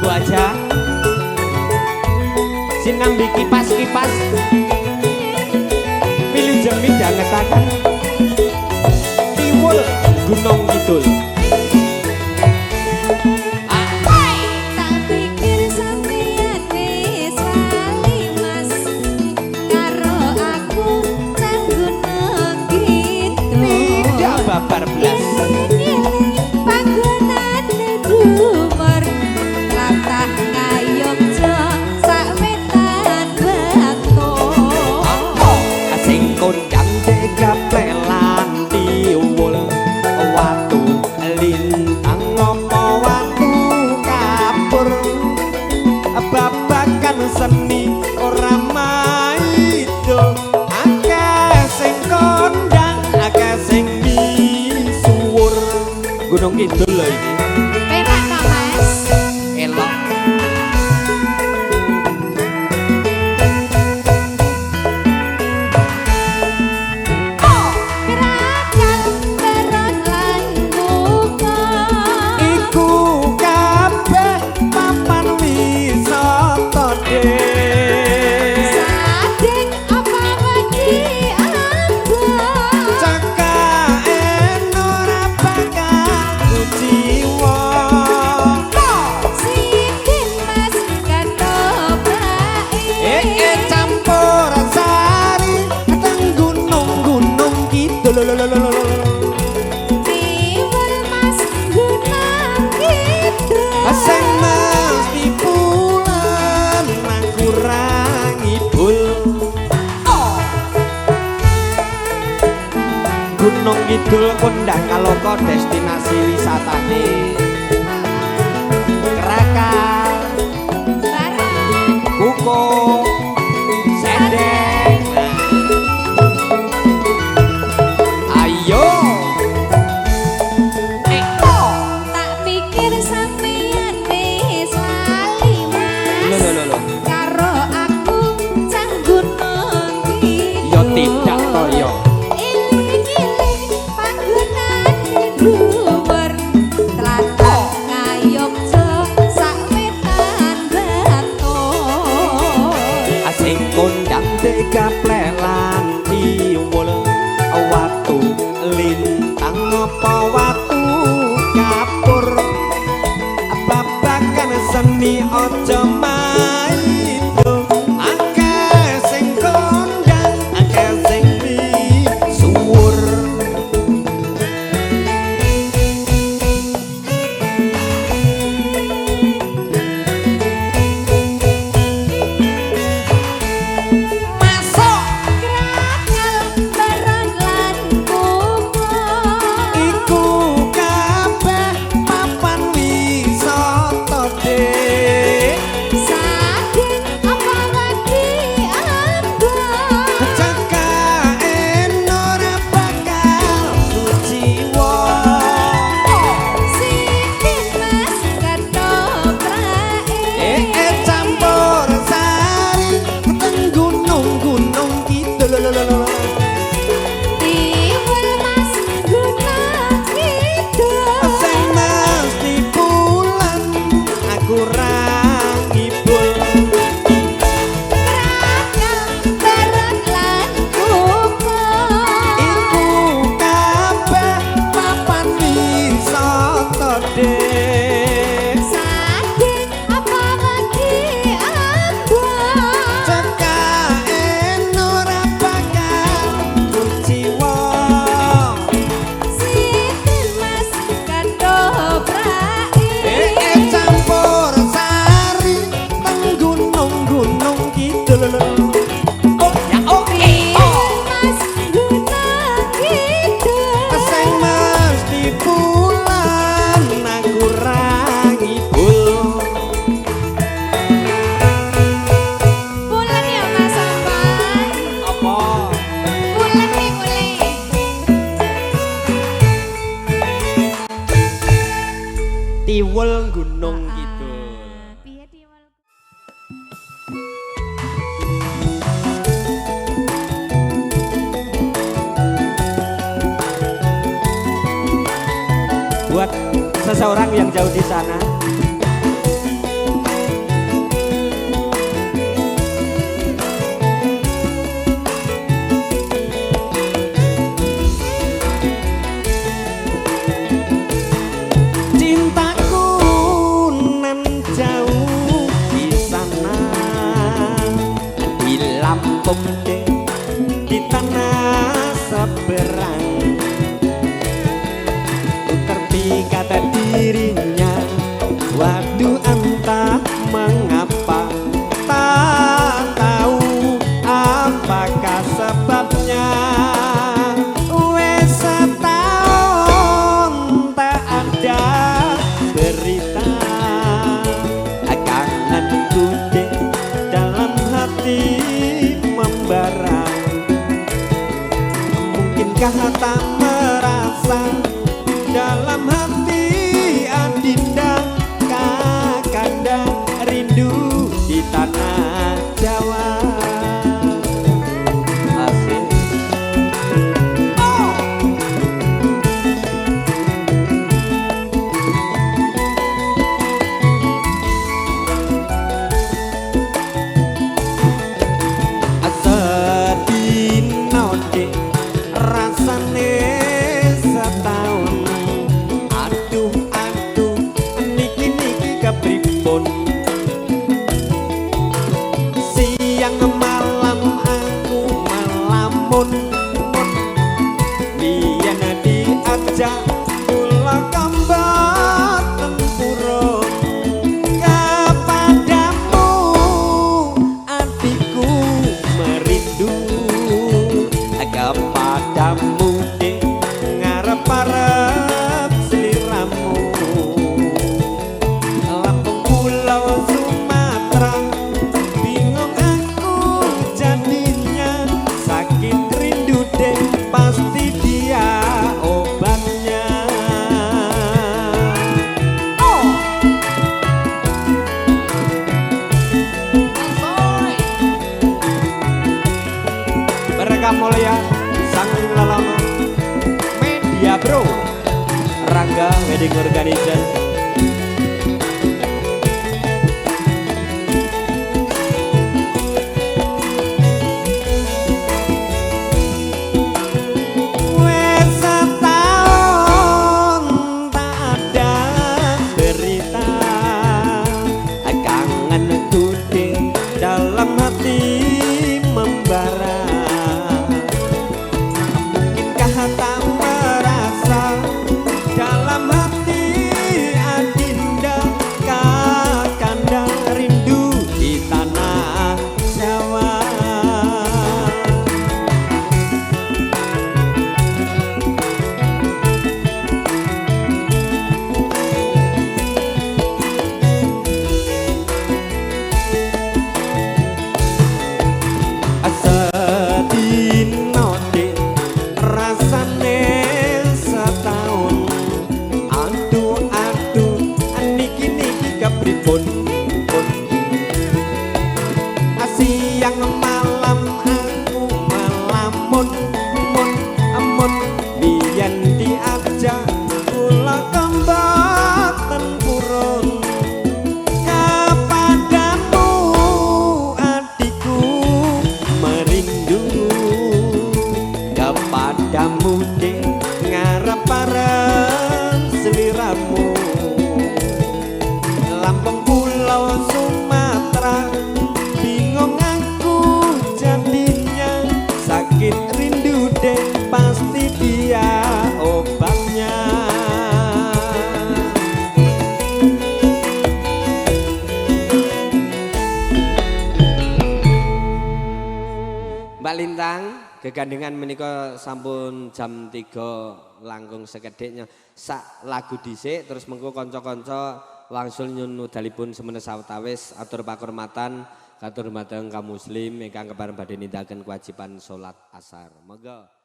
Ibu aja sinambi kipas-kipas milih jemi dangetaken Tiwul Gunung Kidul. Babar belas panggonane dumur latah ngayogja sak wetan batu sing kondang degaplelan Tiwul watu lintang apa watu kapur babakan seni ora maido akeh sing kondang akeh sing Gunung Kidul lho iki. Penak ta, Mas? Elok. Oh, kerajaan terus lan buka. Iku kabeh papan wisata dek. Sading apa wedi ambon. Cekaen ora bakal jiwa. Sidin Mas ketoprak. Campur sari teng gunung-gunung Kidul. Tiwul Mas Gunung Kidul. Sing mesti pulen nang kurang ibul. Gunung Kidul kondang kaloka destinasi wisatane Krakal, Barang. Kuko, Sendeng. Ayo Tak pikir sampeyan wis lali Mas. Lho. Karo aku cang gunung Kidul. Yo tidak to yo. Iling-iling panggonane dhuwur tlatah ngayogja sak wetan batur. Asing kondang degaplelan Tiwul watu lintang apa watu kapur babakan seni aja maido akeh sing kondang akeh sing misuwur. Masuk krakal barang lan kuku. Iku kabeh papan wisata dek. Sading apa wedi ambon. Cekaen ora bakal jiwa. Sidin Mas ketoprak. Campur sari teng gunung-gunung Kidul. Tiwul Mas Gunung Kidul. Sing mesti pulen aku ra ngibul. Krakal barang lan kuku. Iku kabeh papan wisata dek. Sading apa wedi ambon. Cekaen ora bakal jiwa. Sidin Mas ketoprak. Campur sari teng gunung-gunung Kidul. Oh ya oke. Mas Gunung Kidul. Sing mesti pulen aku ra ngibul. Pulen ya Mas Sampai. Apa? Pulen nih boleh. Tiwul Gunung Kidul. Piye Tiwul? Buat seseorang yang jauh di sana, jarang terpikat dirinya. Waduh entah mengapa, tak tahu apakah sebabnya. Wes setahun tak ada berita, kangenku dek dalam hati membara. Mungkinkah tak merasa dalam hati adinda kakanda rindu di tanah Jawa. Asik. Oh. Sedino dek rasane setahun. Aduh aduh niki kepripun, siang malam aku melamun. Biyen diajak kula kembat tempurun kepadamu adikku merindu kepadamu dek ngarep-arep sliramu. Lampung Pulau Sumatera bingung aku jadinya, sakit rindu dek pasti dia obatnya. Oh. Berkah mulia sang lelama media bro Rangga Wedding Organization. Wes setahun tak ada berita, kangenku dek dalam hati membara. Tak merasa dalam hati adinda kakanda rindu di tanah Jawa. Sedino dek rasane setahun. Aduh aduh niki kepripun, siang malam aku melamun. Biyen diajak kula kembat tempurun kepadamu adikku merindu kepadamu dek ngarep-arep sliramu. Lampung Pulau Sumatera bingung aku jadinya, sakit rindu dek pasti dia obatnya. Mbak Lintang gegandengan menika sampun jam 3 langkung sekedhiknya. Sak lagu dhisik terus mengko kanca-kanca wangsul nyun udalipun semene sawetawis atur pakurmatan katur dumateng kaum muslim ingkang kepareng badhe nindakaken kewajiban salat asar. Monggo.